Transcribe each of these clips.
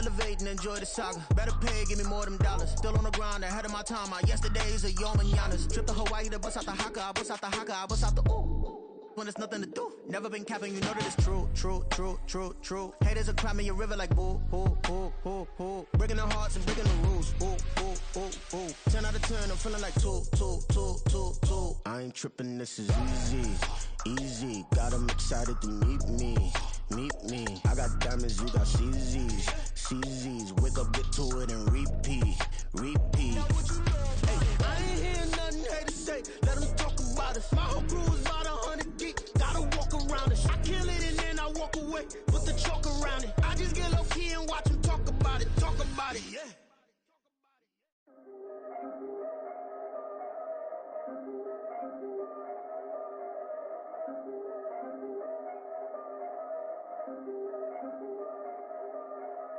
elevate and enjoy the saga. Better pay, give me more them dollars. Still on the grind, ahead of my time. My yesterdays are your mananas. Trip to Hawaii to bust out the haka. I bust out the haka. I bust out the ooh. When there's nothing to do. Never been capping, you know that it's true, true, true, true, true. Haters are climbing your river like boo, boo, boo, boo, boo. Breaking their hearts and breaking the rules. Ooh, ooh, ooh, ooh. 10 out of 10, I'm feeling like 2, 2, 2, 2, 2. I ain't tripping, this is easy, easy. Got 'em excited to meet me, meet me. I got diamonds, you got CZs, CZs. Wake up, get to it and repeat, repeat. Hey, I ain't hearing nothing haters say. Let them talk about us. My whole crew is about 100 deep. Gotta walk around it. I kill it and then I walk away. Put the chalk around it. I just get low key and watch them talk about it. Talk about it, yeah.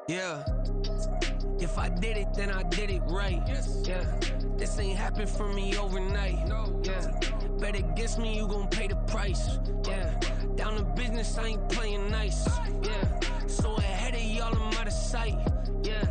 Yeah. If I did it, then I did it right. Yeah. This ain't happened for me overnight. Yeah. Bet against me, you gon' pay the price. Yeah. Down to business, I ain't playing nice. Yeah. So ahead of y'all, I'm out of sight. Yeah.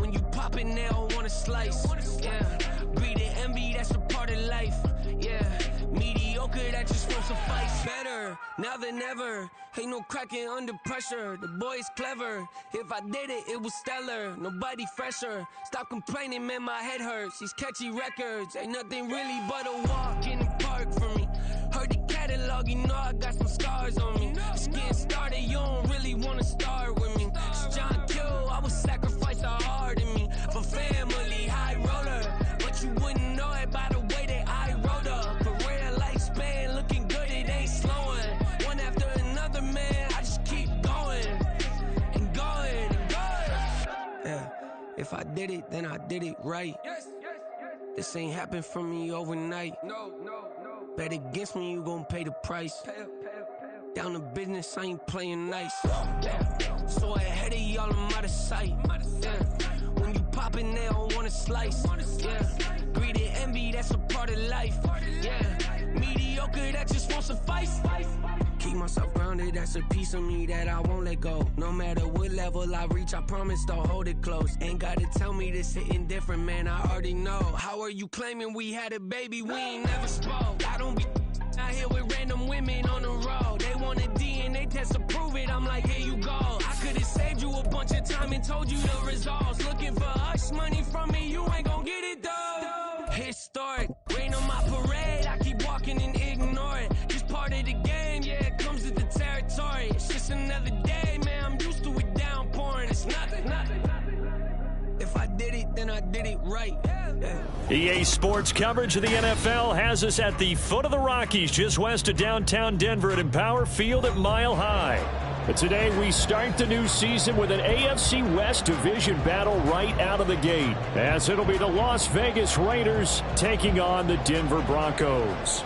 When you pop it, they don't wanna slice. Yeah. Greed and envy, that's a part of life. Yeah. Mediocre, that just won't suffice. Better now than ever. Ain't no cracking under pressure. The boy's clever. If I did it, it was stellar. Nobody fresher. Stop complaining, man, my head hurts. These catchy records ain't nothing really but a walk in the park for me. Heard the catalog, you know I got some scars on me. Just getting started, you don't really wanna start with me. It's John Q, I would sacrifice a heart in me for family, high roller. But you wouldn't know it by the way that I wrote up. Career lifespan looking good, it ain't slowing. One after another, man, I just keep going and going and going. Yeah, if I did it, then I did it right. This ain't happened for me overnight. No. Bet against me, you gon' pay the price. Down to business, I ain't playing nice. Yeah. So ahead of y'all, I'm out of sight. Yeah. When you poppin', they don't wanna slice. Yeah. Greed and envy, that's a part of life. Yeah. Mediocre, that just won't suffice. Keep myself grounded, that's a piece of me that I won't let go. No matter what level I reach, I promise to hold it close. Ain't gotta tell me this hitting different, man, I already know. How are you claiming we had a baby, we ain't never spoke? I don't be out here with random women on the road. They want a DNA test to prove it, I'm like, here you go. I could've saved you a bunch of time and told you the results. Looking for hush money from me, you ain't gon' get it though. Historic, rain on my parade, I keep walking and ignore it. Just part of the game, yeah, it comes with the territory. It's just another day, man, I'm used to it downpouring. It's nothing. If I did it, then I did it right. Yeah. EA Sports coverage of the NFL has us at the foot of the Rockies, just west of downtown Denver at Empower Field at Mile High. But today we start the new season with an AFC West division battle right out of the gate, as it'll be the Las Vegas Raiders taking on the Denver Broncos.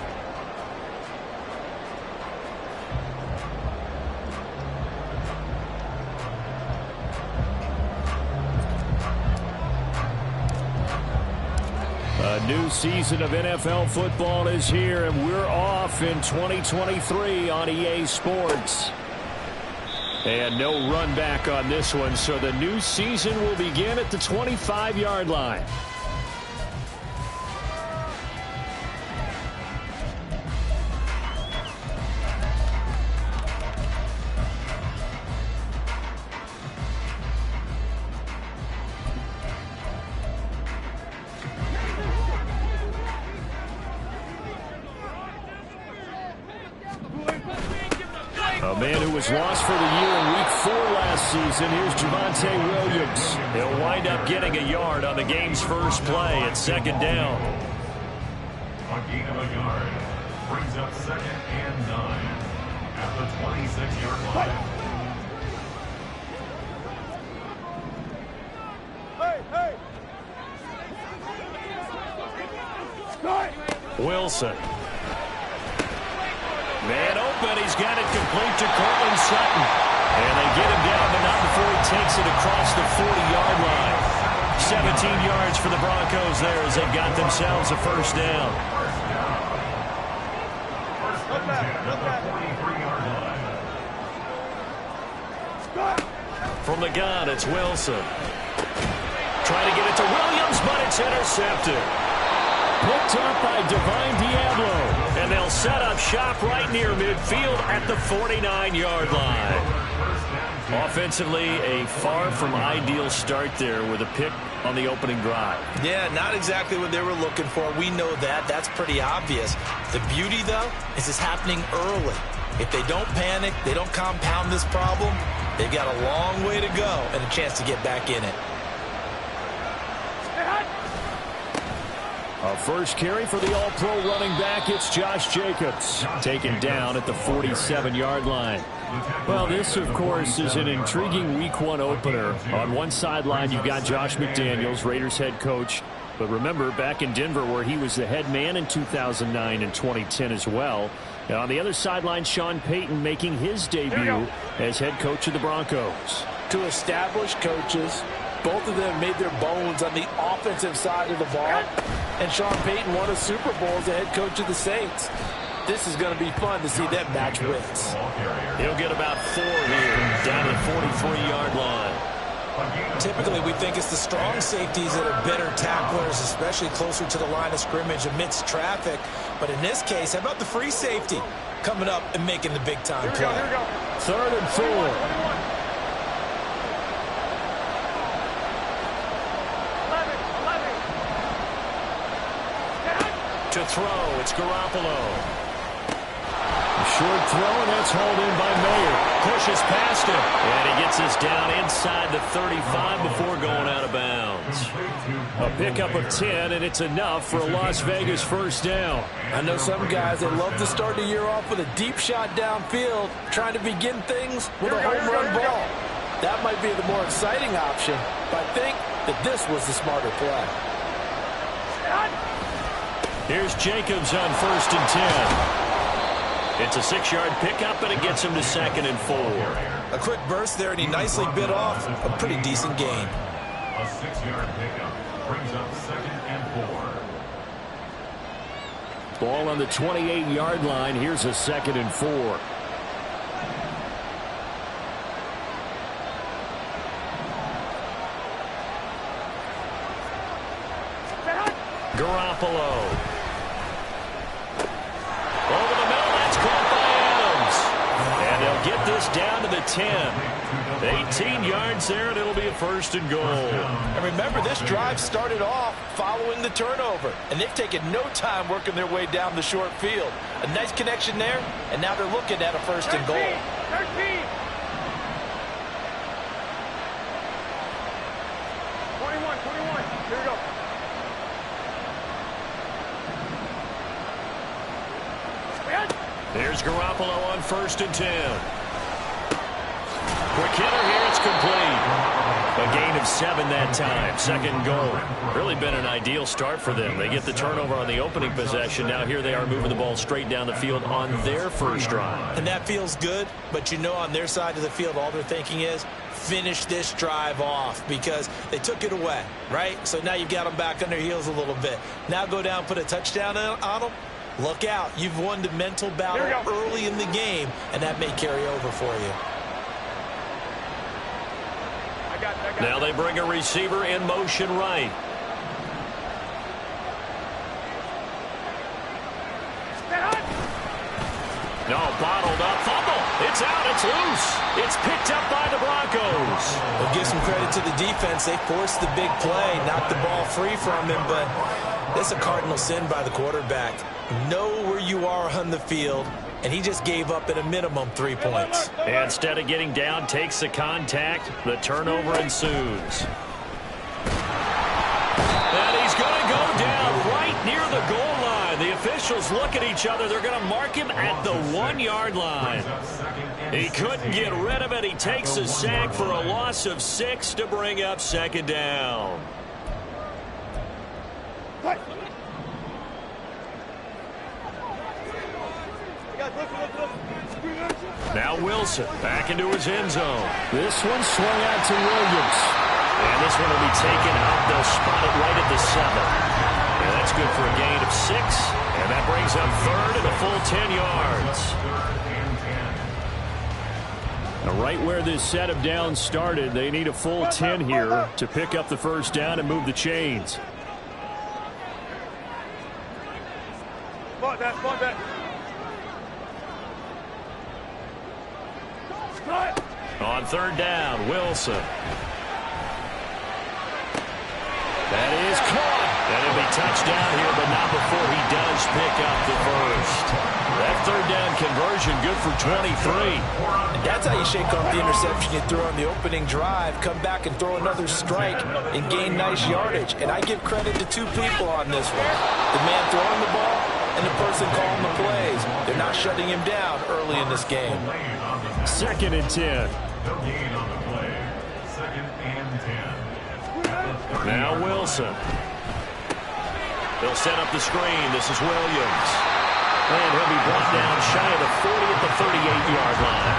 A new season of NFL football is here, and we're off in 2023 on EA Sports. And no run back on this one, so the new season will begin at the 25-yard line. A man who was lost for the year in Week 4 last season. Here's Javonte Williams. He'll wind up getting a yard on the game's first play at second down. A gain of a yard brings up 2nd and 9 at the 26-yard line. Wilson. Man open, he's got it complete to Courtland Sutton. And they get him down, but not before he takes it across the 40-yard line. 17 yards for the Broncos there as they've got themselves a first down. First and 10 at the 43-yard line. From the gun, it's Wilson. Trying to get it to Williams, but it's intercepted. Picked up by Divine Diablo. And they'll set up shop right near midfield at the 49-yard line. Offensively, a far from ideal start there with a pick on the opening drive. Yeah, not exactly what they were looking for. We know that. That's pretty obvious. The beauty, though, is it's happening early. If they don't panic, they don't compound this problem, they've got a long way to go and a chance to get back in it. A first carry for the all-pro running back. It's Josh Jacobs, taken down at the 47-yard line. Well, this, of course, is an intriguing Week 1 opener. On one sideline, you've got Josh McDaniels, Raiders head coach. But remember, back in Denver, where he was the head man in 2009 and 2010 as well. And on the other sideline, Sean Payton making his debut as head coach of the Broncos. Two established coaches. Both of them made their bones on the offensive side of the ball. And Sean Payton won a Super Bowl as the head coach of the Saints. This is going to be fun to see them match wits. He'll get about 4 here, down to the 43-yard line. Typically, we think it's the strong safeties that are better tacklers, especially closer to the line of scrimmage amidst traffic. But in this case, how about the free safety coming up and making the big-time play? Here we go. 3rd and 4. To throw, it's Garoppolo. Short throw, and that's hauled in by Mayer. Pushes past him, and he gets us down inside the 35 before going out of bounds. A pickup of 10, and it's enough for a Las Vegas first down. I know some guys that love to start the year off with a deep shot downfield, trying to begin things with a home run ball. That might be the more exciting option, but I think that this was the smarter play. Here's Jacobs on 1st and 10. It's a 6-yard pickup, and it gets him to 2nd and 4. A quick burst there, and he nicely bit off a pretty decent gain. A 6-yard pickup brings up 2nd and 4. Ball on the 28-yard line. Here's a 2nd and 4. Garoppolo. Over the middle, that's caught by Adams. And they'll get this down to the 10. 18 yards there, and it'll be a 1st and goal. And remember, this drive started off following the turnover, and they've taken no time working their way down the short field. A nice connection there, and now they're looking at a 1st and goal. 13. 21. Here we go. There's Garoppolo on 1st and 10. Quick hitter here, it's complete. A gain of 7 that time. 2nd and goal. Really been an ideal start for them. They get the turnover on the opening possession. Now here they are moving the ball straight down the field on their first drive. And that feels good, but you know on their side of the field all they're thinking is finish this drive off because they took it away, right? So now you've got them back on their heels a little bit. Now go down, put a touchdown on them. Look out. You've won the mental battle early in the game, and that may carry over for you. Now they bring a receiver in motion right. No, bottled up. Fumble. It's out. It's loose. It's picked up by the Broncos. We'll give some credit to the defense. They forced the big play, knocked the ball free from him, but that's a cardinal sin by the quarterback. Know where you are on the field, and he just gave up at a minimum 3 points. Instead of getting down, takes the contact. The turnover ensues. And he's going to go down right near the goal line. The officials look at each other. They're going to mark him at the 1-yard line. He couldn't get rid of it. He takes a sack for a loss of 6 to bring up 2nd down. Now Wilson back into his end zone. This one swung out to Williams. And this one will be taken out. They'll spot it right at the 7. And that's good for a gain of 6. And that brings up 3rd and a full 10 yards. Now, right where this set of downs started, they need a full 10 here to pick up the first down and move the chains. Spot that, spot that. On third down, Wilson. That is caught. That'll be touchdown here, but not before he does pick up the first. That third down conversion good for 23. That's how you shake off the interception you throw on the opening drive, come back and throw another strike and gain nice yardage. And I give credit to two people on this one. The man throwing the ball and the person calling the plays. They're not shutting him down early in this game. 2nd and 10. No gain on the play. 2nd and 10. Now Wilson. They'll set up the screen. This is Williams. And he'll be brought down shy of the 40 at the 38-yard line.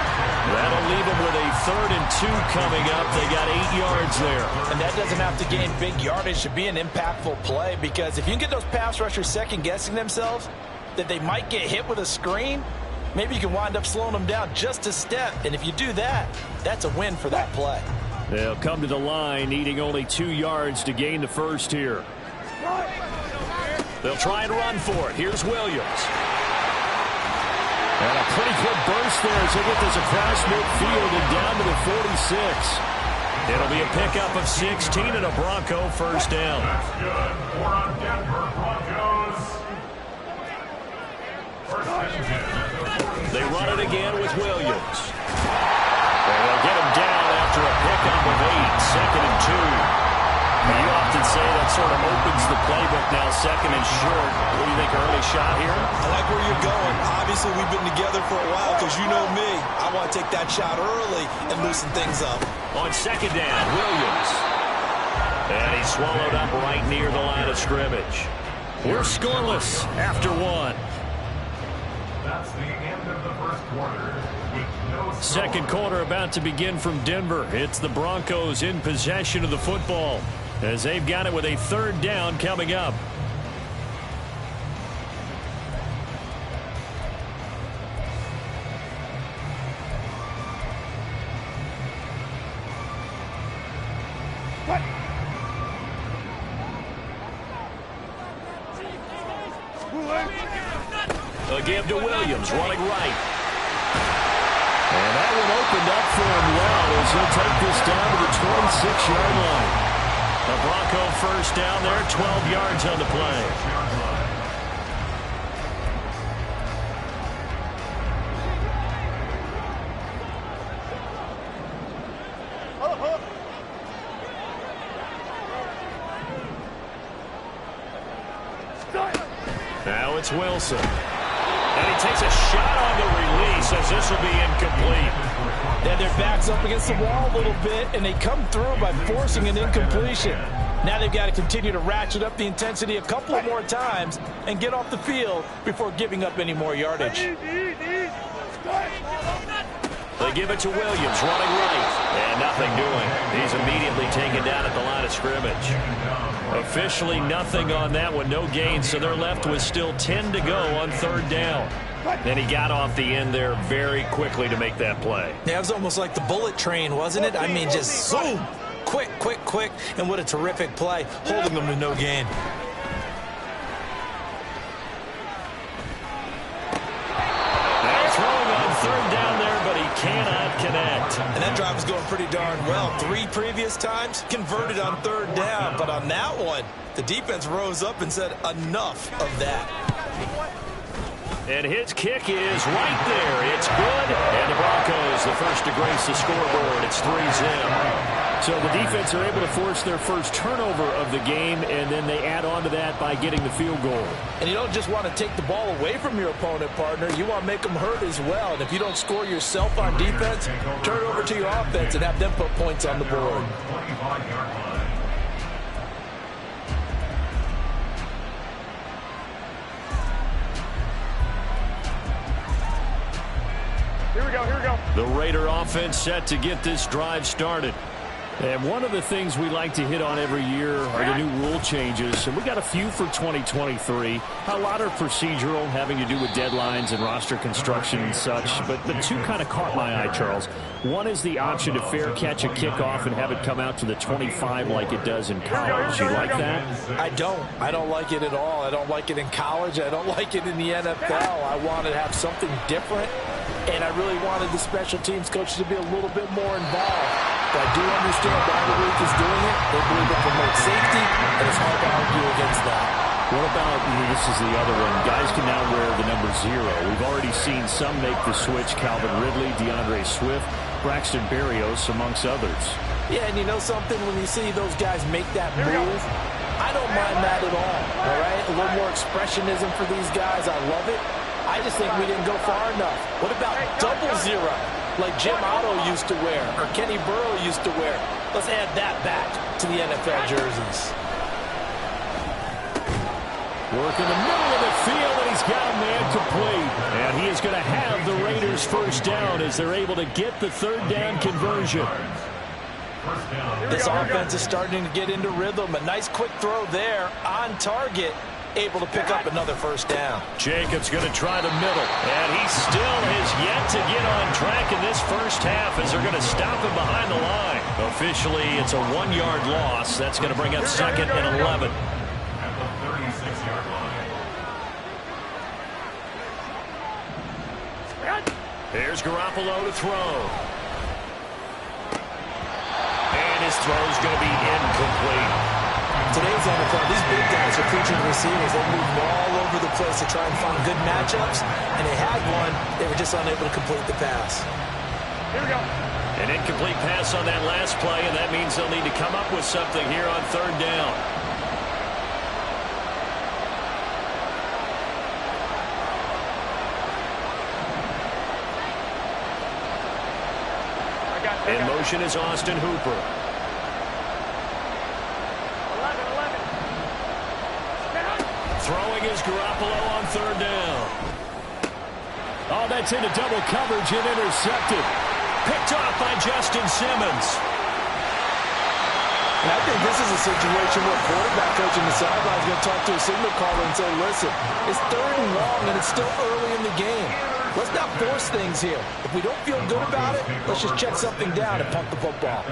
That'll leave him with a 3rd and 2 coming up. They got 8 yards there. And that doesn't have to gain big yardage to be an impactful play, because if you can get those pass rushers second-guessing themselves that they might get hit with a screen, maybe you can wind up slowing them down just a step. And if you do that, that's a win for that play. They'll come to the line needing only 2 yards to gain the first here. They'll try and run for it. Here's Williams. And a pretty quick burst there as they get this across midfield and down to the 46. It'll be a pickup of 16 and a Bronco first down. That's good for our Denver Broncos. First and 10. They run it again with Williams. And they'll get him down after a pickup of 8. 2nd and 2. You often say that sort of opens the playbook now, 2nd and short. What do you think, early shot here? I like where you're going. Obviously, we've been together for a while, because you know me. I want to take that shot early and loosen things up. On 2nd down, Williams. And he's swallowed up right near the line of scrimmage. We're scoreless after 1. That's the end of the first quarter. With no score. Second quarter about to begin from Denver. It's the Broncos in possession of the football as they've got it with a 3rd down coming up. They'll give to Williams, running right. And that one opened up for him well as he'll take this down to the 26-yard line. A Bronco first down there, 12 yards on the play. Now it's Wilson. And he takes a shot on the release as this will be incomplete. Then their back's up against the wall a little bit, and they come through by forcing an incompletion. Now they've got to continue to ratchet up the intensity a couple of more times and get off the field before giving up any more yardage. They give it to Williams, running right, and nothing doing. He's immediately taken down at the line of scrimmage. Officially nothing on that one, no gain, so they're left with still 10 to go on 3rd down. And he got off the end there very quickly to make that play. Yeah, it was almost like the bullet train, wasn't it? I mean, just zoom, quick, quick, quick, and what a terrific play, holding them to no gain. Cannot connect. And that drive was going pretty darn well. 3 previous times converted on 3rd down, but on that one, the defense rose up and said enough of that. And his kick is right there. It's good. And the Broncos, the first to grace the scoreboard. It's 3-0. So the defense are able to force their first turnover of the game, and then they add on to that by getting the field goal. And you don't just want to take the ball away from your opponent, partner. You want to make them hurt as well. And if you don't score yourself on defense, turn it over to your offense and have them put points on the board. Here we go, here we go. The Raider offense set to get this drive started. And one of the things we like to hit on every year are the new rule changes. And we got a few for 2023. A lot are procedural, having to do with deadlines and roster construction and such. But the two kind of caught my eye, Charles. One is the option to fair catch a kickoff and have it come out to the 25 like it does in college. You like that? I don't like it at all. I don't like it in college. I don't like it in the NFL. I want to have something different. And I really wanted the special teams coaches to be a little bit more involved. But I do understand why the league is doing it. They believe it promotes safety, and it's hard to argue against that. What about, this is the other one, guys can now wear the number 0. We've already seen some make the switch, Calvin Ridley, DeAndre Swift, Braxton Berrios, amongst others. Yeah, and you know something? When you see those guys make that move, I don't mind that at all right? A little more expressionism for these guys. I love it. I just think we didn't go far enough. What about double 0, like Jim Otto used to wear or Kenny Burrow used to wear? Let's add that back to the NFL jerseys. Work in the middle of the field, and he's got a man complete. And he is going to have the Raiders first down as they're able to get the third down conversion. This offense is starting to get into rhythm. A nice quick throw there on target. Able to pick up another first down. Jacobs going to try the middle, and he still has yet to get on track in this first half as they're going to stop him behind the line. Officially, it's a 1-yard loss. That's going to bring up 2nd and 11. At the 36-yard line. Here's Garoppolo to throw. And his throw is going to be incomplete. Today's NFL, these big guys are preaching to receivers. They move all over the place to try and find good matchups, and they had one. They were just unable to complete the pass. Here we go. An incomplete pass on that last play, and that means they'll need to come up with something here on third down. In motion is Austin Hooper. Throwing is Garoppolo on third down. Oh, that's into double coverage and intercepted. Picked off by Justin Simmons. And I think this is a situation where quarterback coach in the sideline is going to talk to a signal caller and say, listen, it's 3rd and long and it's still early in the game. Let's not force things here. If we don't feel good about it, let's just check something down and punt the football.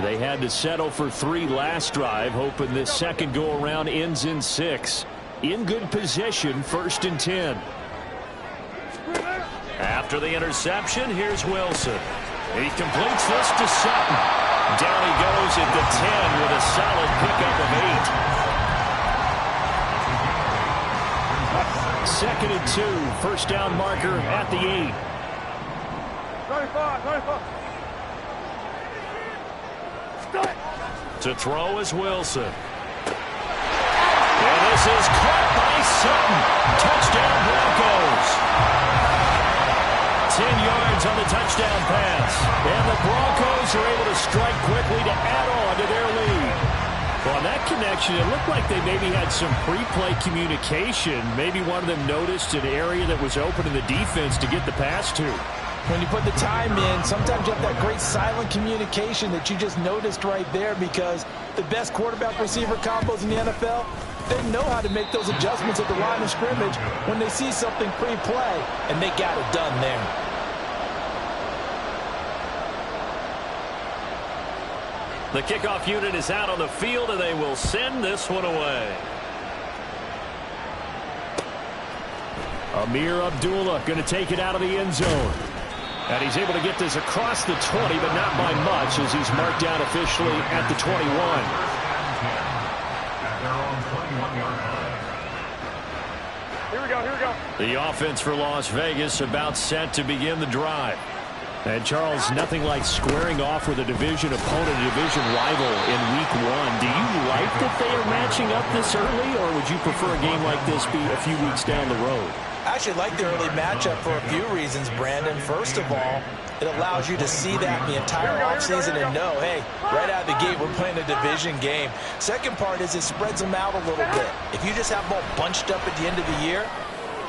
They had to settle for 3 last drive, hoping this second go-around ends in 6. In good position, 1st and 10. After the interception, here's Wilson. He completes this to Sutton. Down he goes at the 10 with a solid pickup of 8. 2nd and 2, first down marker at the 8. 35. To throw is Wilson. And this is caught by Sutton. Touchdown Broncos. 10 yards on the touchdown pass. And the Broncos are able to strike quickly to add on to their lead. Well, on that connection, it looked like they maybe had some pre-play communication. Maybe one of them noticed an area that was open in the defense to get the pass to. When you put the time in, sometimes you have that great silent communication that you just noticed right there, because the best quarterback-receiver combos in the NFL, they know how to make those adjustments at the line of scrimmage when they see something pre-play, and they got it done there. The kickoff unit is out on the field, and they will send this one away. Amir Abdullah going to take it out of the end zone. And he's able to get this across the 20, but not by much, as he's marked down officially at the 21. Here we go. The offense for Las Vegas about set to begin the drive. And, Charles, nothing like squaring off with a division opponent, a division rival in Week 1. Do you like that they are matching up this early, or would you prefer a game like this be a few weeks down the road? I actually like the early matchup for a few reasons, Brandon. First of all, it allows you to see that the entire offseason and know, hey, right out of the gate, we're playing a division game. Second part is it spreads them out a little bit. If you just have them all bunched up at the end of the year,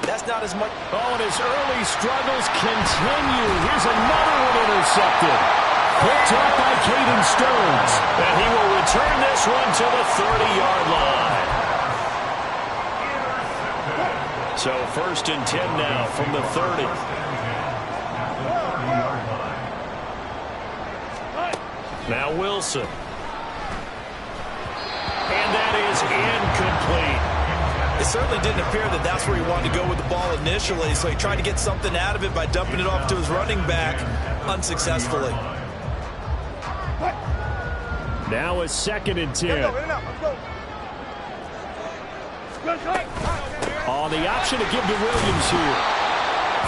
that's not as much. Oh, and his early struggles continue. Here's another one intercepted. Picked up by Caden Stearns. And he will return this one to the 30-yard line. So 1st and 10 now from the 30. Now Wilson. And that is incomplete. It certainly didn't appear that that's where he wanted to go with the ball initially, so he tried to get something out of it by dumping it off to his running back unsuccessfully. Now a 2nd and 10. On the option to give to Williams here.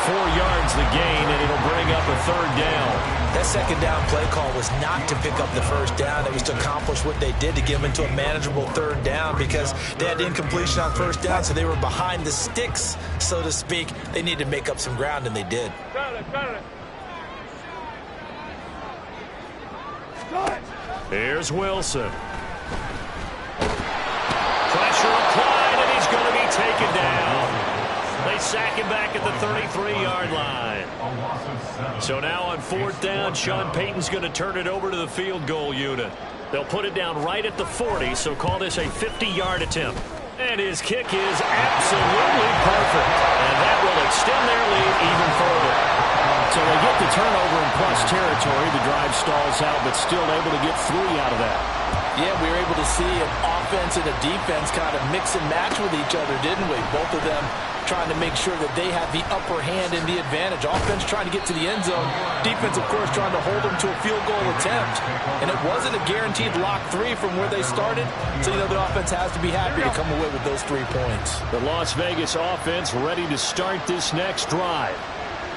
4 yards the gain, and it'll bring up a 3rd down. That 2nd down play call was not to pick up the 1st down. It was to accomplish what they did, to get them into a manageable 3rd down, because they had incompletion on 1st down, so they were behind the sticks, so to speak. They needed to make up some ground, and they did. Here's Wilson. Pressure applied, and he's going to be taken down. They sack him back at the 33-yard line. So now on 4th down, Sean Payton's going to turn it over to the field goal unit. They'll put it down right at the 40, so call this a 50-yard attempt. And his kick is absolutely perfect. And that will extend their lead even further. So they get the turnover in plus territory. The drive stalls out, but still able to get 3 out of that. Yeah, we were able to see an offense and a defense kind of mix and match with each other, didn't we? Both of them trying to make sure that they have the upper hand and the advantage. Offense trying to get to the end zone. Defense, of course, trying to hold them to a field goal attempt. And it wasn't a guaranteed lock 3 from where they started. So, the offense has to be happy to come away with those 3 points. The Las Vegas offense ready to start this next drive.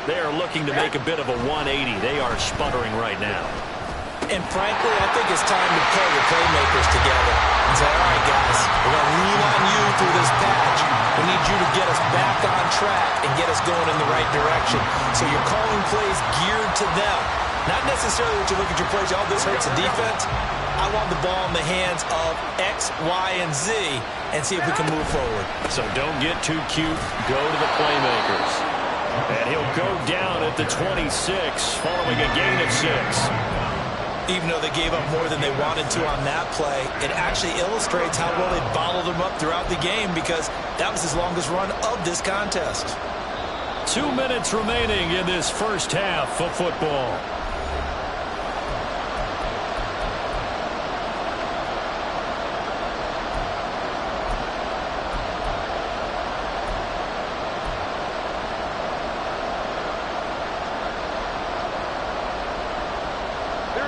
They are looking to make a bit of a 180. They are sputtering right now. And frankly, I think it's time to pull the playmakers together and say, all right, guys, we're going to lean on you through this patch. We need you to get us back on track and get us going in the right direction. So you're calling plays geared to them. Not necessarily what you look at your plays, oh, this hurts the defense. I want the ball in the hands of X, Y, and Z and see if we can move forward. So don't get too cute. Go to the playmakers. And he'll go down at the 26 following a gain of 6. Even though they gave up more than they wanted to on that play, it actually illustrates how well they bottled them up throughout the game, because that was his longest run of this contest. 2 minutes remaining in this first half of football.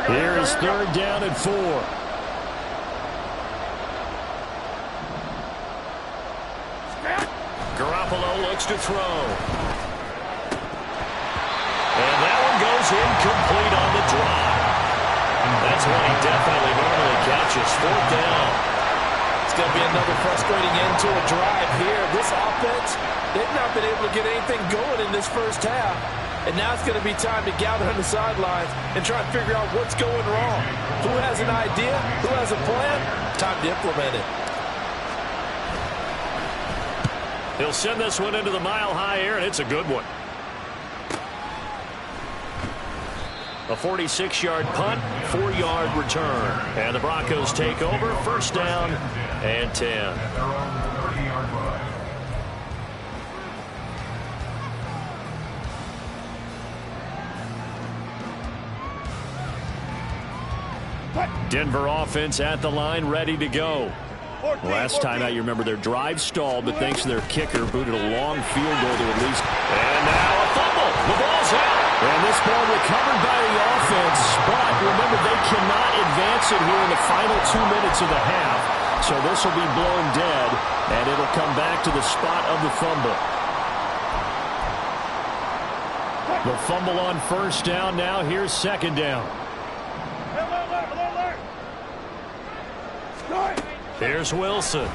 Here is 3rd down and 4. Garoppolo looks to throw. And that one goes incomplete on the drive. That's one he definitely normally catches. 4th down. It's going to be another frustrating end to a drive here. This offense, they've not been able to get anything going in this first half. And now it's going to be time to gather on the sidelines and try to figure out what's going wrong. Who has an idea? Who has a plan? Time to implement it. He'll send this one into the mile-high air, and it's a good one. A 46-yard punt, 4-yard return. And the Broncos take over, 1st down and 10. Denver offense at the line, ready to go. Last time out, you remember their drive stalled, but thanks to their kicker, booted a long field goal to at least. And now a fumble. The ball's out. And this ball recovered by the offense, but remember, they cannot advance it here in the final 2 minutes of the half. So this will be blown dead, and it'll come back to the spot of the fumble. The fumble on 1st down. Now here's 2nd down. Here's Wilson.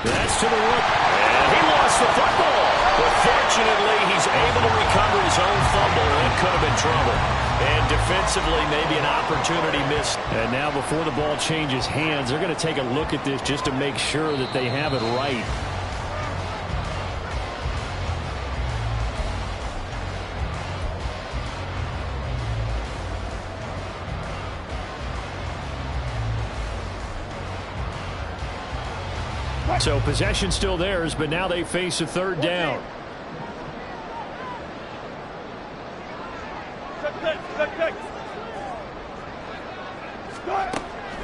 That's to the rook. And he lost the football. But fortunately, he's able to recover his own fumble. It could have been trouble. And defensively, maybe an opportunity missed. And now before the ball changes hands, they're going to take a look at this just to make sure that they have it right. So possession still theirs, but now they face a third down.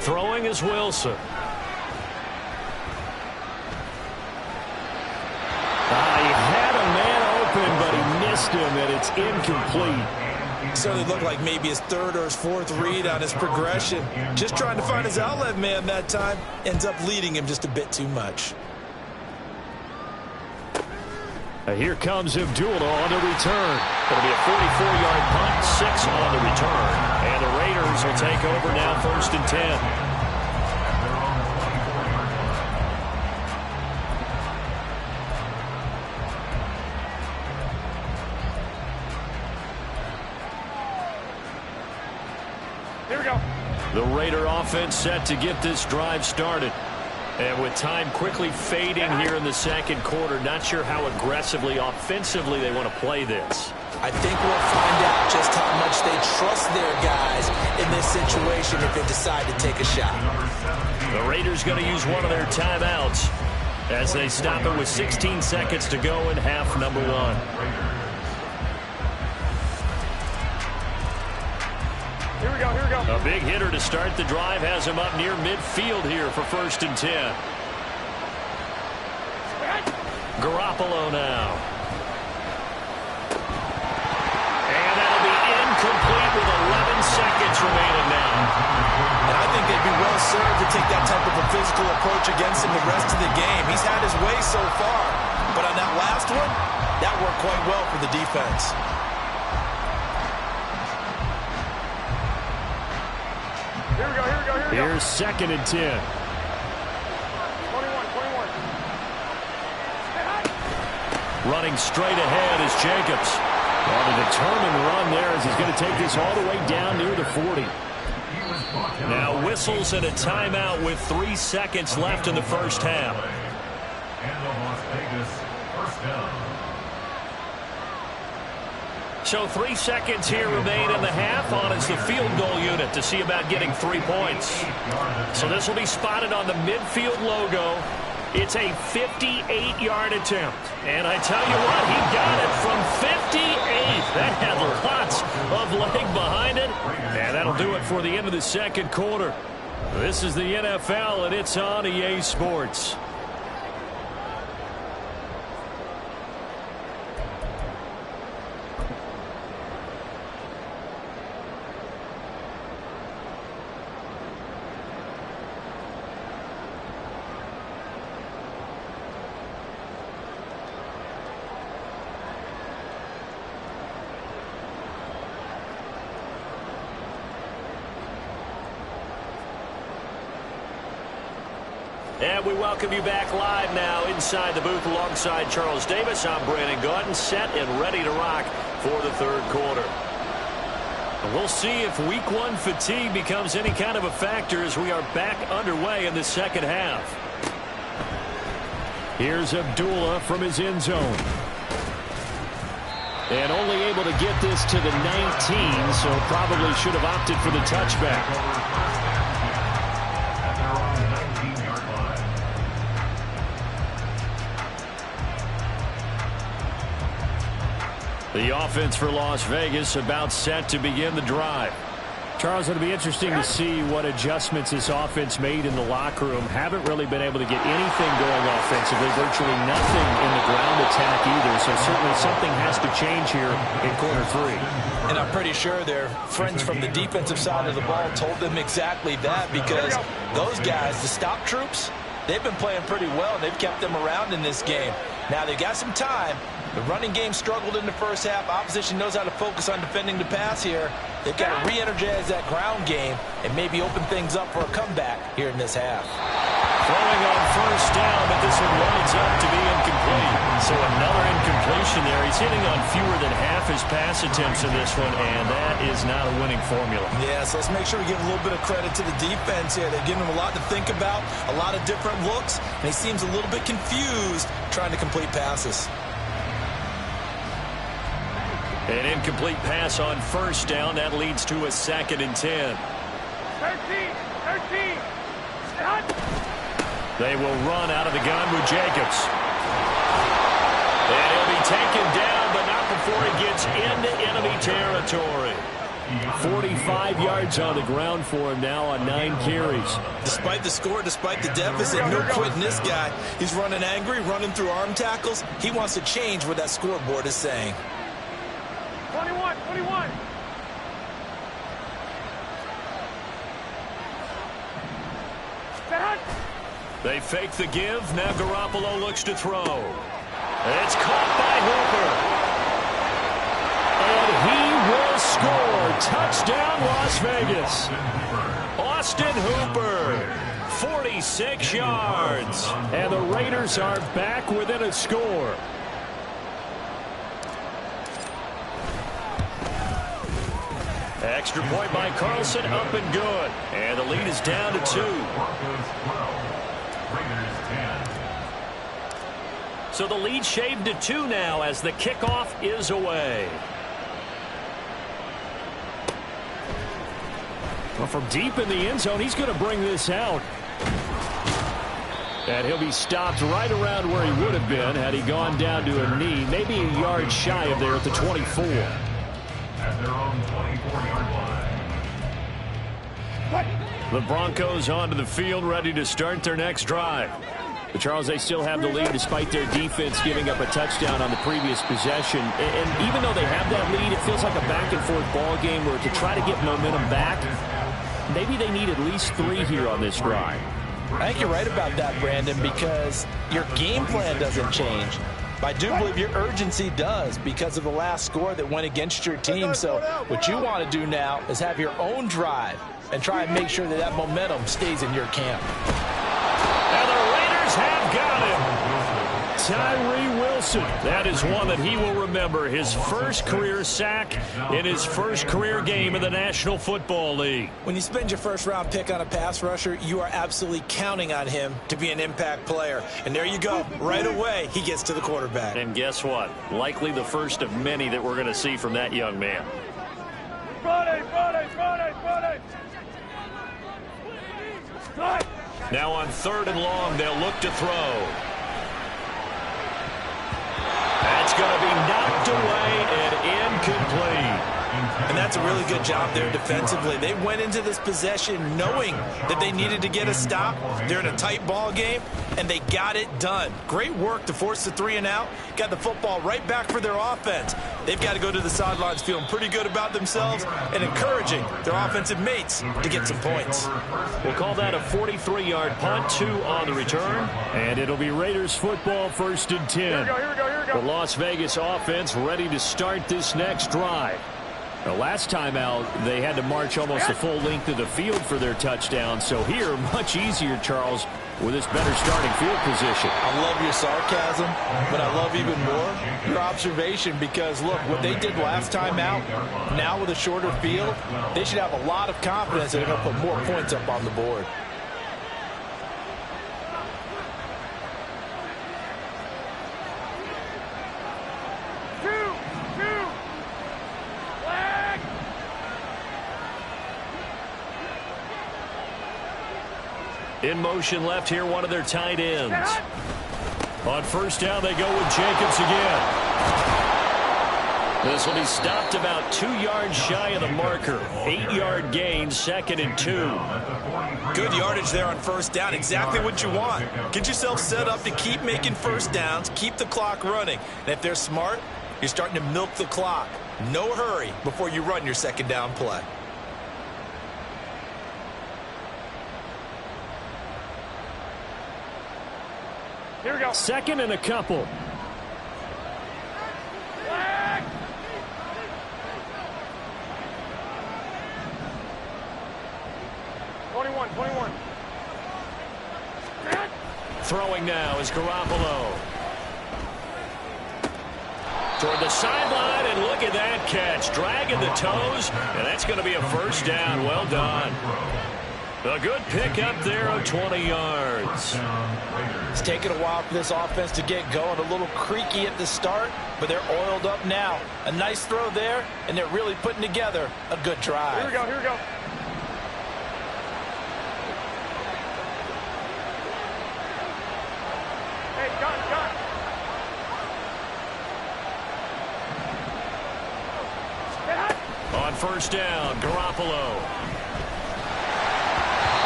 Throwing is Wilson. He had a man open, but he missed him, and it's incomplete. Certainly looked like maybe his third or his fourth read on his progression. Just trying to find his outlet man that time. Ends up leading him just a bit too much. Here comes Abdullah on the return. It'll be a 44-yard punt, 6 on the return. And the Raiders will take over now, 1st and 10. Here we go. The Raider offense set to get this drive started. And with time quickly fading here in the second quarter, not sure how aggressively, offensively they want to play this. I think we'll find out just how much they trust their guys in this situation if they decide to take a shot. The Raiders going to use one of their timeouts as they stop it with 16 seconds to go in half number 1. Here we go, here we go. A big hitter to start the drive has him up near midfield here for 1st and 10. Garoppolo now. And that'll be incomplete with 11 seconds remaining now. And I think they'd be well served to take that type of a physical approach against him the rest of the game. He's had his way so far. But on that last one, that worked quite well for the defense. Here we go, here we go, here we go. Here's 2nd and 10. 21. Running straight ahead is Jacobs. On a determined run there as he's going to take this all the way down near the 40. Now whistles and a timeout with 3 seconds left in the first half. And the Las Vegas first down. So 3 seconds here remain in the half. On is the field goal unit to see about getting 3 points. So this will be spotted on the midfield logo. It's a 58-yard attempt. And I tell you what, he got it from 58. That had lots of leg behind it. And that'll do it for the end of the second quarter. This is the NFL, and it's on EA Sports. And we welcome you back live now inside the booth alongside Charles Davis. I'm Brandon Gaudin, set and ready to rock for the third quarter. And we'll see if week 1 fatigue becomes any kind of a factor as we are back underway in the second half. Here's Abdullah from his end zone. And only able to get this to the 19, so probably should have opted for the touchback. The offense for Las Vegas about set to begin the drive. Charles, it'll be interesting to see what adjustments this offense made in the locker room. Haven't really been able to get anything going offensively. Virtually nothing in the ground attack either. So certainly something has to change here in quarter 3. And I'm pretty sure their friends from the defensive side of the ball told them exactly that, because those guys, the stop troops, they've been playing pretty well, and they've kept them around in this game. Now they've got some time. The running game struggled in the first half. Opposition knows how to focus on defending the pass here. They've got to re-energize that ground game and maybe open things up for a comeback here in this half. Throwing on first down, but this one runs up to be incomplete. So another incompletion there. He's hitting on fewer than half his pass attempts in this one, and that is not a winning formula. Yeah, so let's make sure we give a little bit of credit to the defense here. They've given him a lot to think about, a lot of different looks, and he seems a little bit confused trying to complete passes. An incomplete pass on first down. That leads to a 2nd and 10. 13. They will run out of the gun with Jacobs. And he'll be taken down, but not before he gets into enemy territory. 45 yards on the ground for him now on 9 carries. Despite the score, despite the deficit, no quitting this guy. He's running angry, running through arm tackles. He wants to change what that scoreboard is saying. 21, 21. They fake the give. Now Garoppolo looks to throw. It's caught by Hooper. And he will score. Touchdown, Las Vegas. Austin Hooper, 46 yards. And the Raiders are back within a score. Extra point by Carlson, up and good. And the lead is down to 2. So the lead shaved to 2 now as the kickoff is away. Well, from deep in the end zone, he's going to bring this out. And he'll be stopped right around where he would have been had he gone down to a knee, maybe a yard shy of there at the 24. At their own 24-yard line. The Broncos onto the field, ready to start their next drive. But Charles, they still have the lead despite their defense giving up a touchdown on the previous possession. And even though they have that lead, it feels like a back-and-forth ball game where to try to get momentum back, maybe they need at least 3 here on this drive. I think you're right about that, Brandon, because your game plan doesn't change. But I do believe your urgency does because of the last score that went against your team. So what you want to do now is have your own drive and try and make sure that that momentum stays in your camp. And the Raiders have got him. Tyree Wilson. That is one that he will remember. His first career sack in his first career game in the National Football League. When you spend your first-round pick on a pass rusher, you are absolutely counting on him to be an impact player. And there you go. Right away, he gets to the quarterback. And guess what? Likely the first of many that we're going to see from that young man. Friday. Now on 3rd and long, they'll look to throw. That's going to be knocked away and incomplete. And that's a really good job there defensively. They went into this possession knowing that they needed to get a stop. They're in a tight ball game, and they got it done. Great work to force the 3 and out. Got the football right back for their offense. They've got to go to the sidelines feeling pretty good about themselves and encouraging their offensive mates to get some points. We'll call that a 43-yard punt, 2 on the return. And it'll be Raiders football, 1st and 10. Here we go. The Las Vegas offense ready to start this next drive. The last time out, they had to march almost the full length of the field for their touchdown. So here, much easier, Charles, with this better starting field position. I love your sarcasm, but I love even more your observation because, look, what they did last time out, now with a shorter field, they should have a lot of confidence that they're going to put more points up on the board. In motion left here, one of their tight ends. On 1st down, they go with Jacobs again. This will be stopped about 2 yards shy of the marker. 8-yard gain, 2nd and 2. Good yardage there on 1st down. Exactly what you want. Get yourself set up to keep making 1st downs, keep the clock running. And if they're smart, you're starting to milk the clock. No hurry before you run your 2nd down play. Here we go. 2nd and a couple. Flag. Twenty-one. Throwing now is Garoppolo. Toward the sideline, and look at that catch. Dragging the toes, and that's going to be a 1st down. Well done. A good pick up there of 20 yards. It's taken a while for this offense to get going. A little creaky at the start, but they're oiled up now. A nice throw there, and they're really putting together a good drive. Here we go. 2 Hey, gun. On first down, Garoppolo.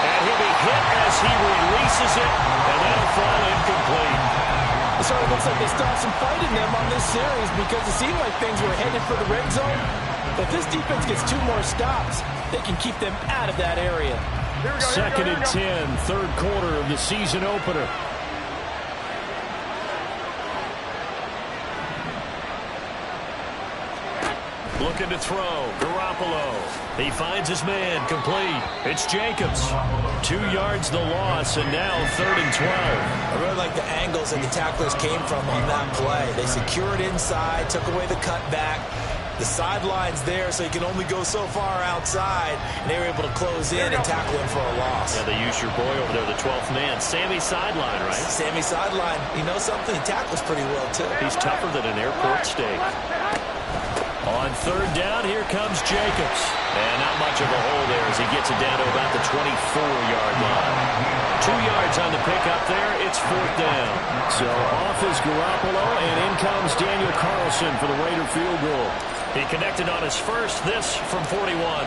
And he'll be hit as he releases it, and that'll fall incomplete. So it looks like they still have some fight in them on this series because it seemed like things were headed for the red zone. If this defense gets 2 more stops, they can keep them out of that area. Second and 10, third quarter of the season opener. Looking to throw, Garoppolo. He finds his man, complete. It's Jacobs. 2 yards the loss, and now 3rd and 12. I really like the angles that the tacklers came from on that play. They secured inside, took away the cutback. The sideline's there, so you can only go so far outside, and they were able to close in and tackle him for a loss. Yeah, they used your boy over there, the 12th man. Sammy Sideline, right? Sammy Sideline. You know something? He tackles pretty well, too. He's tougher than an airport steak. On third down, here comes Jacobs. And not much of a hole there as he gets it down to about the 24-yard line. 2 yards on the pickup there. It's 4th down. So off is Garoppolo, and in comes Daniel Carlson for the Raider field goal. He connected on his first, this from 41.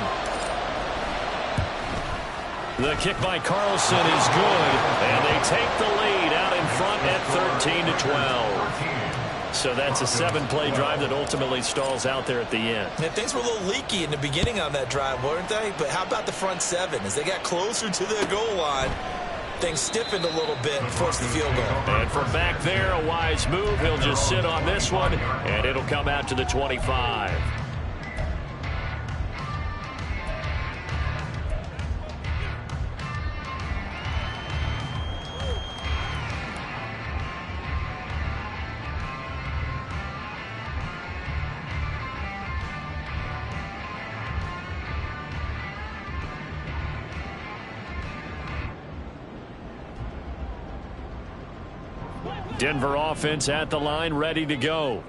The kick by Carlson is good, and they take the lead out in front at 13-12. So that's a 7-play drive that ultimately stalls out there at the end. Yeah, things were a little leaky in the beginning on that drive, weren't they? But how about the front 7? As they got closer to the goal line, things stiffened a little bit and forced the field goal. And from back there, a wise move. He'll just sit on this one, and it'll come out to the 25. Denver offense at the line, ready to go.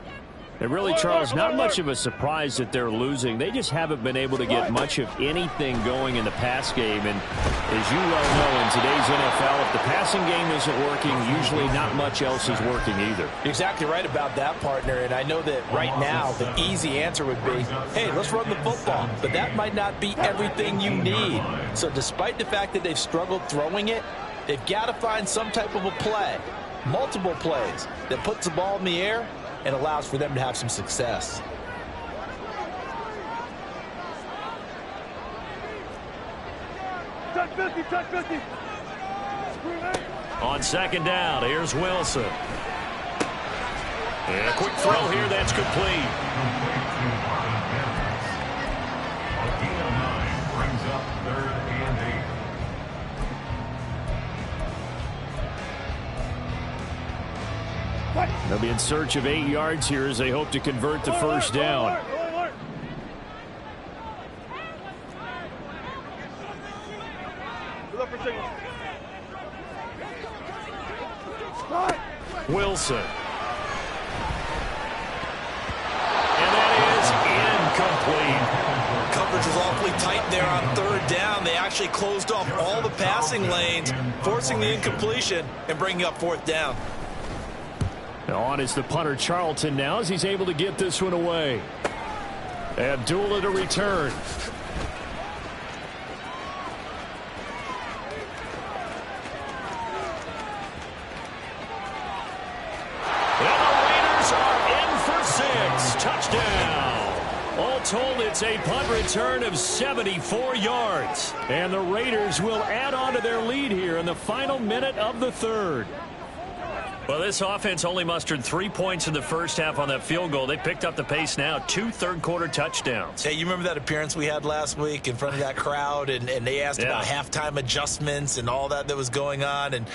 And really, Charles, not much of a surprise that they're losing. They just haven't been able to get much of anything going in the pass game. And as you well know, in today's NFL, if the passing game isn't working, usually not much else is working either. You're exactly right about that, partner. And I know that right now the easy answer would be, hey, let's run the football. But that might not be everything you need. So despite the fact that they've struggled throwing it, they've got to find some type of a play, multiple plays, that puts the ball in the air and allows for them to have some success. Touch 50, touch 50. On second down, here's Wilson. And a quick throw here, that's complete. A gain of 9 brings up 3rd and 8. They'll be in search of 8 yards here as they hope to convert the first down. Wilson. And that is incomplete. Coverage was awfully tight there on 3rd down. They actually closed off all the passing lanes, forcing the incompletion and bringing up 4th down. Now on is the punter Charlton now as he's able to get this one away. Abdullah to return. And the Raiders are in for 6. Touchdown. All told, it's a punt return of 74 yards. And the Raiders will add on to their lead here in the final minute of the 3rd. Well, this offense only mustered 3 points in the first half on that field goal. They picked up the pace now. 2 third-quarter touchdowns. Hey, you remember that appearance we had last week in front of that crowd, and they asked about halftime adjustments and all that was going on, and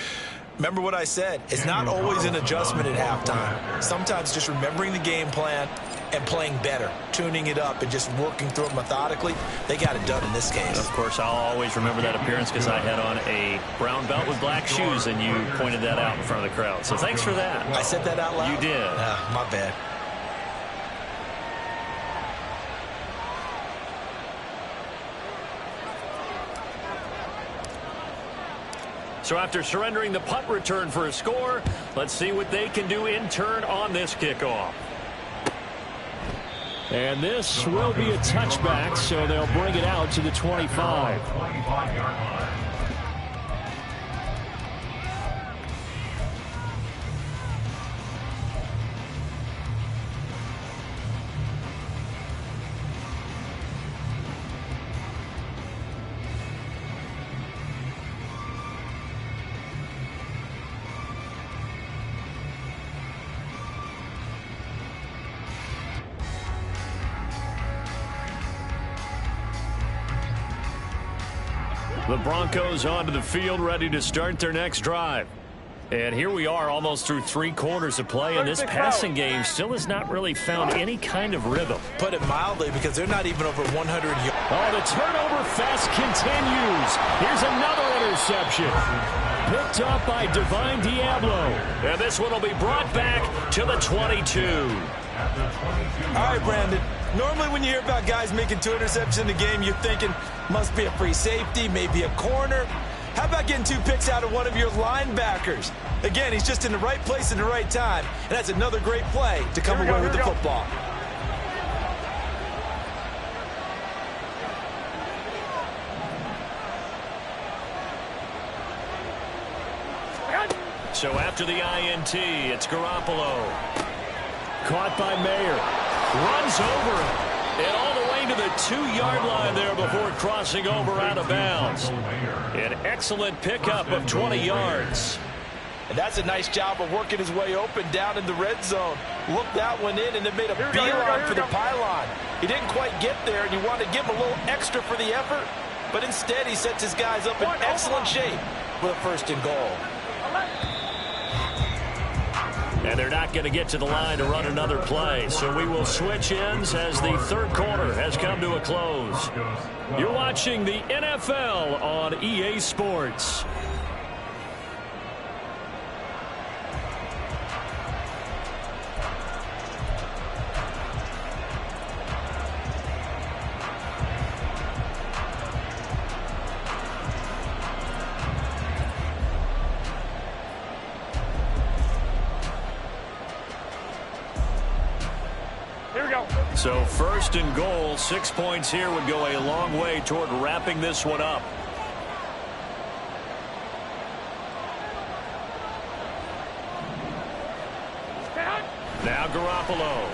remember what I said. It's not always an adjustment at halftime. Sometimes just remembering the game plan and playing better, tuning it up and just working through it methodically. They got it done in this case. Of course, I'll always remember that appearance because I had on a brown belt with black shoes, and you pointed that out in front of the crowd. So thanks for that. I said that out loud? You did. My bad. So after surrendering the punt return for a score, let's see what they can do in turn on this kickoff. And this will be a touchback, so they'll bring it out to the 25. 25-yard line. The Broncos onto the field, ready to start their next drive. And here we are, almost through 3 quarters of play, and this passing game still has not really found any kind of rhythm. Put it mildly, because they're not even over 100 yards. Oh, the turnover fest continues. Here's another interception. Picked up by Divine Diablo. And this one will be brought back to the 22. All right, Brandon. Normally when you hear about guys making 2 interceptions in the game, you're thinking, must be a free safety, maybe a corner. How about getting 2 picks out of one of your linebackers? Again, he's just in the right place at the right time, and that's another great play to come away with the football. So after the INT, it's Garoppolo. Caught by Mayer. Runs over him. And all the way to the 2-yard line there before crossing over out of bounds. An excellent pickup of 20 yards. And that's a nice job of working his way open down in the red zone. Looked that one in and then made a beeline for the pylon. He didn't quite get there, and you want to give him a little extra for the effort. But instead, he sets his guys up in excellent shape with a 1st and goal. And they're not going to get to the line to run another play. So we will switch ends as the 3rd quarter has come to a close. You're watching the NFL on EA Sports. So 1st and goal, 6 points here would go a long way toward wrapping this one up. Now Garoppolo.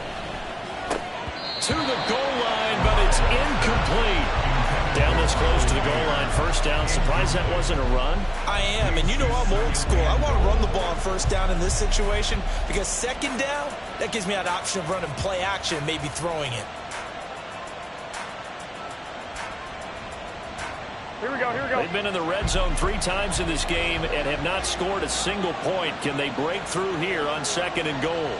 To the goal line, but it's incomplete. Down this close to the goal line, 1st down. Surprised that wasn't a run? I am, and you know I'm old school. I want to run the ball on 1st down in this situation because 2nd down, that gives me an option of running play action, maybe throwing it. Here we go, here we go. They've been in the red zone 3 times in this game and have not scored a single point. Can they break through here on 2nd and goal?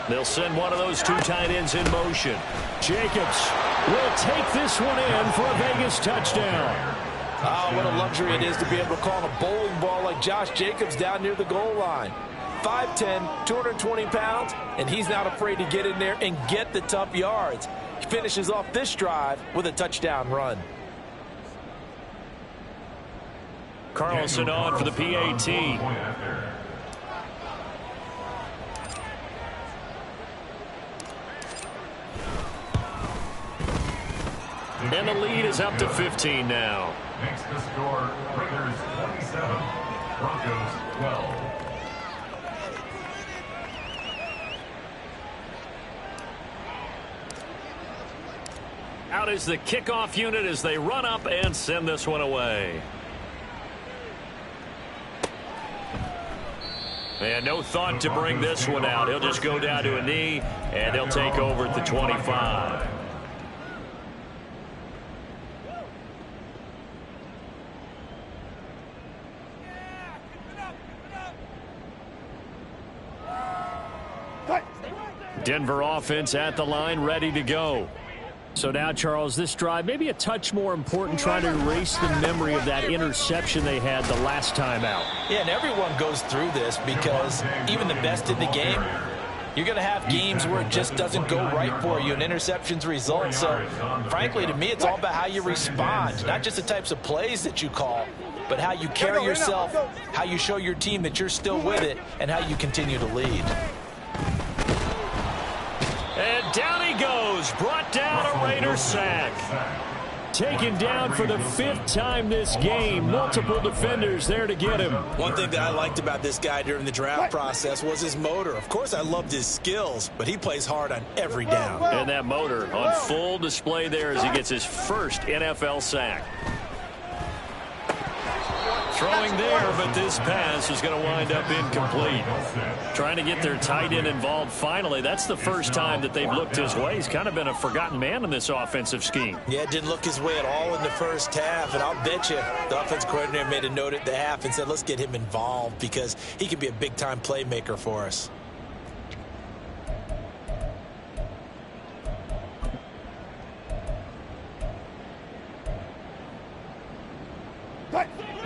They'll send one of those 2 tight ends in motion. Jacobs will take this one in for a Vegas touchdown. Oh, what a luxury it is to be able to call a bowling ball like Josh Jacobs down near the goal line. 5'10", 220 pounds, and he's not afraid to get in there and get the tough yards. He finishes off this drive with a touchdown run. Carlson on for the PAT. And the lead is up to 15 now. Makes the score Raiders 27, Broncos 12. Out is the kickoff unit as they run up and send this one away. And no thought to bring this one out. He'll just go down to a knee, and they'll take over at the 25. Denver offense at the line, ready to go. So now, Charles, this drive maybe a touch more important, trying to erase the memory of that interception they had the last time out. Yeah, and everyone goes through this because even the best in the game, You're going to have games where it just doesn't go right for you and interceptions result. So, frankly, to me, it's all about how you respond, not just the types of plays that you call, but how you carry yourself, how you show your team that you're still with it, and how you continue to lead. And down he goes, brought down a Raider sack. Taken down for the 5th time this game. Multiple defenders there to get him. One thing that I liked about this guy during the draft process was his motor. Of course, I loved his skills, but he plays hard on every down. And that motor on full display there as he gets his first NFL sack. Throwing there, but this pass is going to wind up incomplete. Trying to get their tight end involved finally. That's the first time that they've looked his way. He's kind of been a forgotten man in this offensive scheme. Yeah, it didn't look his way at all in the first half, and I'll bet you the offensive coordinator made a note at the half and said, let's get him involved because he could be a big-time playmaker for us.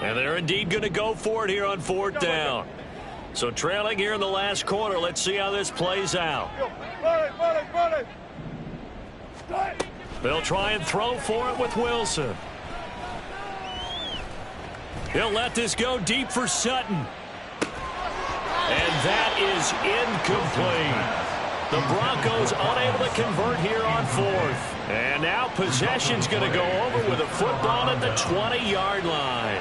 And they're indeed going to go for it here on 4th down. So trailing here in the last quarter. Let's see how this plays out. They'll try and throw for it with Wilson. He'll let this go deep for Sutton. And that is incomplete. The Broncos unable to convert here on 4th. And now possession's going to go over with a football at the 20-yard line.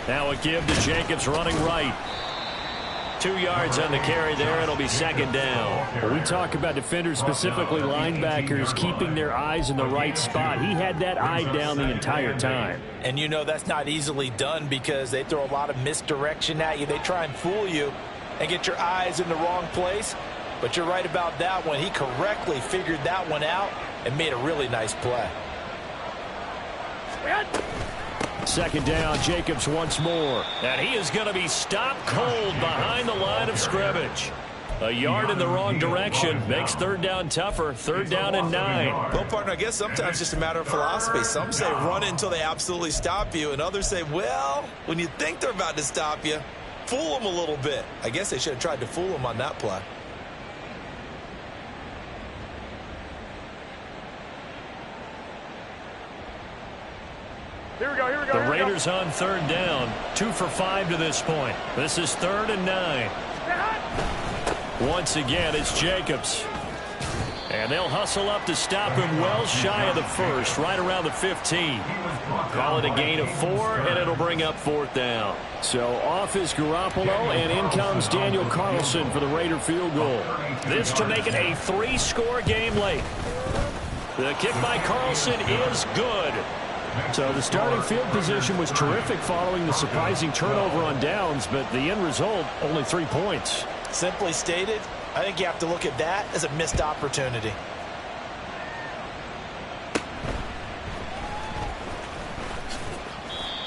Now a give to Jacobs running right. 2 yards on the carry there. It'll be 2nd down. When we talk about defenders, specifically linebackers, keeping their eyes in the right spot. He had that eye down the entire time. And you know that's not easily done because they throw a lot of misdirection at you. They try and fool you and get your eyes in the wrong place. But you're right about that one. He correctly figured that one out and made a really nice play. 2nd down, Jacobs once more. And he is going to be stopped cold behind the line of scrimmage. A yard in the wrong direction makes 3rd down tougher. 3rd down and 9. Well, partner, I guess sometimes it's just a matter of philosophy. Some say run until they absolutely stop you, and others say, well, when you think they're about to stop you, fool them a little bit. I guess they should have tried to fool them on that play. Here we go. The Raiders on 3rd down. 2 for 5 to this point. This is 3rd and 9. Once again, it's Jacobs. And they'll hustle up to stop him well shy of the 1st, right around the 15. Call it a gain of 4, and it'll bring up 4th down. So off is Garoppolo, and in comes Daniel Carlson for the Raider field goal. This to make it a 3-score game late. The kick by Carlson is good. So the starting field position was terrific following the surprising turnover on downs, but the end result, only 3 points. Simply stated, I think you have to look at that as a missed opportunity.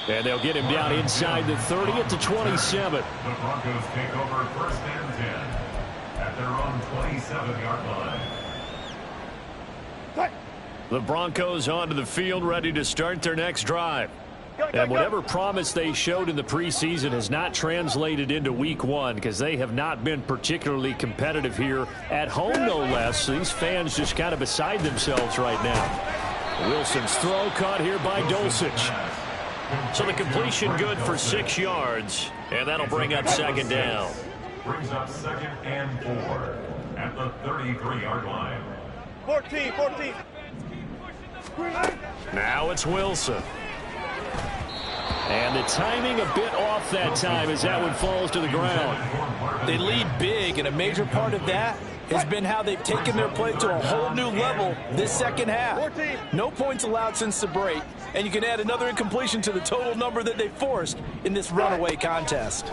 And they'll get him down inside the 30 at the 27. The Broncos take over 1st and 10 at their own 27-yard line. The Broncos onto the field, ready to start their next drive. And whatever promise they showed in the preseason has not translated into week 1 because they have not been particularly competitive here at home, no less. These fans just kind of beside themselves right now. Wilson's throw caught here by Dulcich. So the completion good for 6 yards, and that'll bring up 2nd down. Brings up 2nd and 4 at the 33-yard line. 14. Now it's Wilson. And the timing a bit off that time as that one falls to the ground. They lead big, and a major part of that has been how they've taken their play to a whole new level this 2nd half. No points allowed since the break, and you can add another incompletion to the total number that they forced in this runaway contest.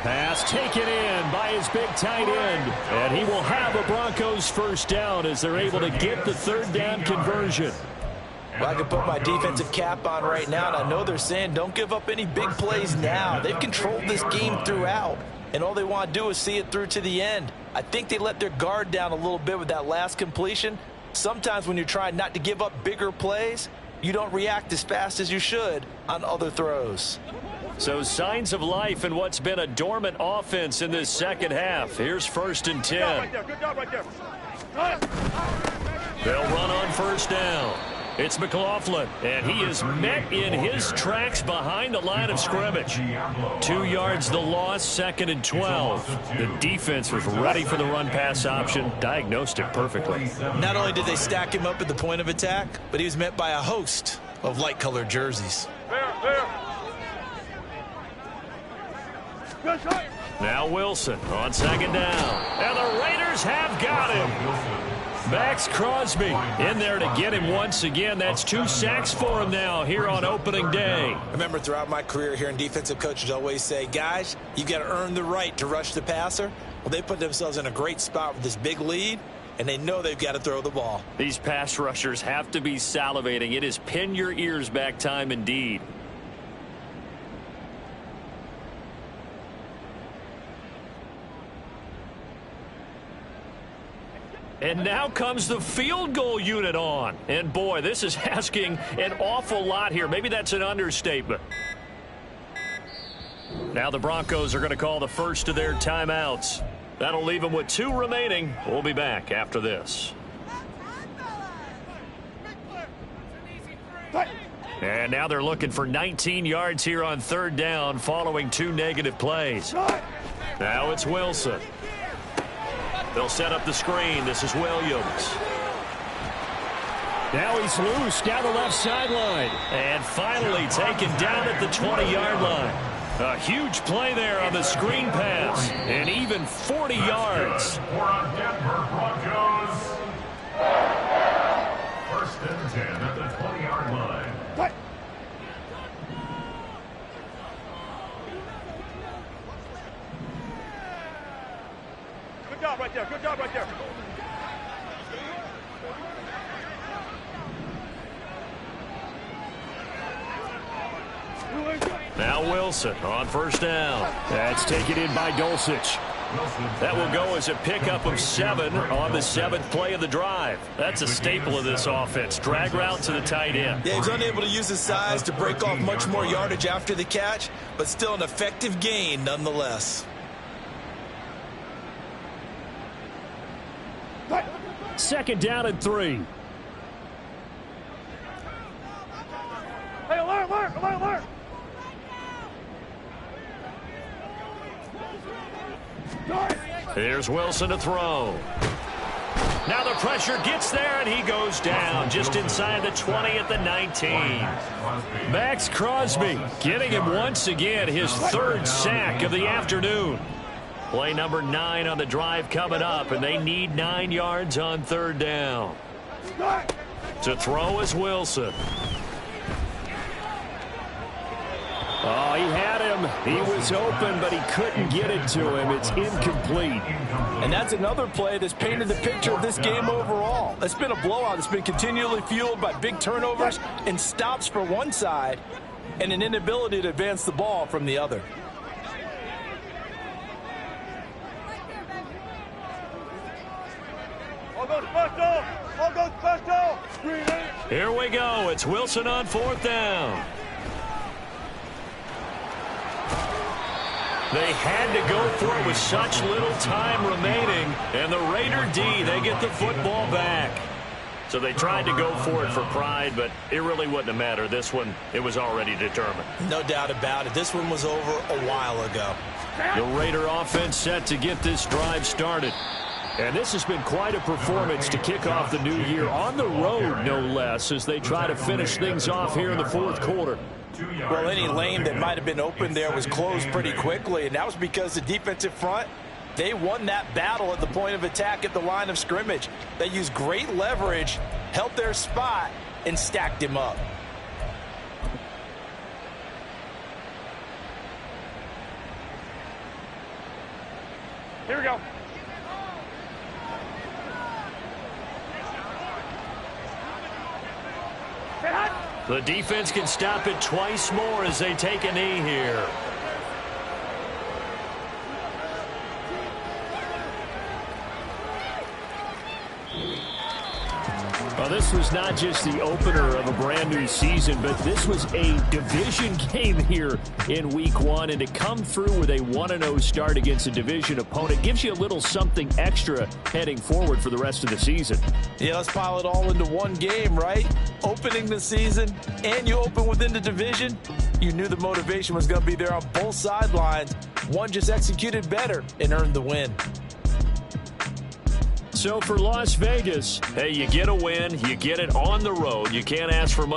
Pass taken in by his big tight end. And he will have a Broncos 1st down as they're able to get the 3rd down conversion. Well, I can put my defensive cap on right now, and I know they're saying don't give up any big plays now. They've controlled this game throughout, and all they want to do is see it through to the end. I think they let their guard down a little bit with that last completion. Sometimes when you're trying not to give up bigger plays, you don't react as fast as you should on other throws. So signs of life in what's been a dormant offense in this second half. Here's 1st and 10. Good job right there. They'll run on 1st down. It's McLaughlin, and he is met in his tracks behind the line of scrimmage. 2 yards the loss, 2nd and 12. The defense was ready for the run-pass option, diagnosed it perfectly. Not only did they stack him up at the point of attack, but he was met by a host of light-colored jerseys. There. Good shot. Now Wilson on 2nd down. And the Raiders have got him. Max Crosby in there to get him once again. That's 2 sacks for him now here on opening day. I remember throughout my career hearing defensive coaches always say, guys, you got to earn the right to rush the passer. Well, they put themselves in a great spot with this big lead, and they know they've got to throw the ball. These pass rushers have to be salivating. It is pin your ears back time indeed. And now comes the field goal unit on. And boy, this is asking an awful lot here. Maybe that's an understatement. Now the Broncos are going to call the first of their timeouts. That'll leave them with 2 remaining. We'll be back after this. And now they're looking for 19 yards here on 3rd down following 2 negative plays. Now it's Wilson. They'll set up the screen. This is Williams. Now he's loose down the left sideline. And finally taken down at the 20-yard line. A huge play there on the screen pass. And even 40 yards. For our Denver Broncos. 1st and 10 at the 20-yard line. Good job right there. Good job right there. Now Wilson on 1st down. That's taken in by Dulcich. That will go as a pickup of 7 on the 7th play of the drive. That's a staple of this offense. Drag route to the tight end. Yeah, he was unable to use his size to break off much more yardage after the catch, but still an effective gain nonetheless. 2nd down and 3. Hey, alert. Here's Wilson to throw. Now the pressure gets there, and he goes down just inside the 20 at the 19. Max Crosby getting him once again, his 3rd sack of the afternoon. Play number 9 on the drive coming up, and they need 9 yards on 3rd down. To throw is Wilson. Oh, he had him. He was open, but he couldn't get it to him. It's incomplete. And that's another play that's painted the picture of this game overall. It's been a blowout. It's been continually fueled by big turnovers and stops for one side and an inability to advance the ball from the other. All goes special. Here we go. It's Wilson on 4th down. They had to go for it with such little time remaining. And the Raider D, they get the football back. So they tried to go for it for pride, but it really wouldn't have mattered. This one, it was already determined. No doubt about it. This one was over a while ago. The Raider offense set to get this drive started. And this has been quite a performance to kick off the new year on the road, no less, as they try to finish things off here in the 4th quarter. Well, any lane that might have been open there was closed pretty quickly, and that was because the defensive front, they won that battle at the point of attack at the line of scrimmage. They used great leverage, held their spot, and stacked him up. Here we go. The defense can stop it twice more as they take a knee here. Well, this this was not just the opener of a brand new season, but this was a division game here in week 1. And to come through with a 1-0 start against a division opponent gives you a little something extra heading forward for the rest of the season. Yeah, let's pile it all into one game, right? Opening the season, and you open within the division. You knew the motivation was going to be there on both sidelines. One just executed better and earned the win. So for Las Vegas, hey, you get a win, you get it on the road. You can't ask for much.